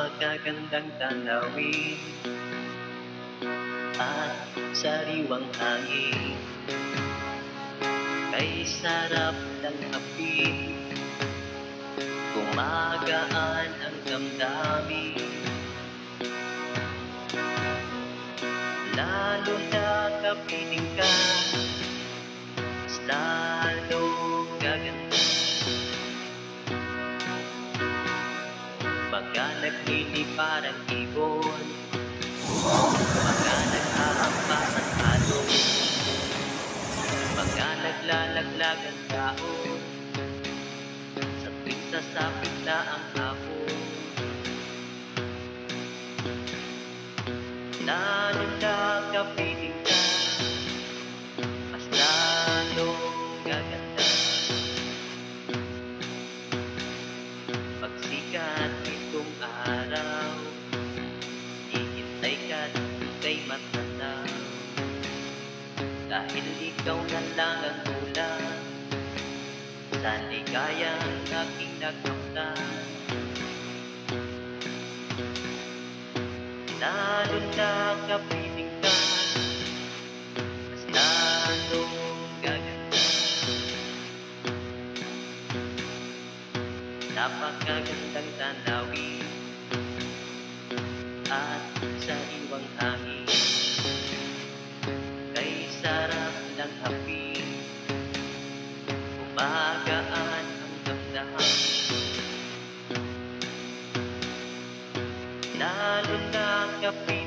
Napakagandang tanawin at sariwang hangin, kay sarap ng hapit, gumagaan ang damdamin. Lalo na kapiling ka, mas lalong gaganda. Mga naglili parang ibon, mga nag-aampasan alon, mga naglalaglag ang taon, sa tuwing sasapit na ang hapon. Lalo na kapiling ka, mas lalong gaganda. Pagsikat itong araw, hihintay ka't ika'y matanaw, dahil ikaw na lang ang ulan sa ligayang aking nakamtan. Lalo na kapiling ka, mas lalong gaganda. Napakagandang tanawin at sariwang hangin, kay sarap ng hapit, gumagaan ang damdamin. Lalo na kapiling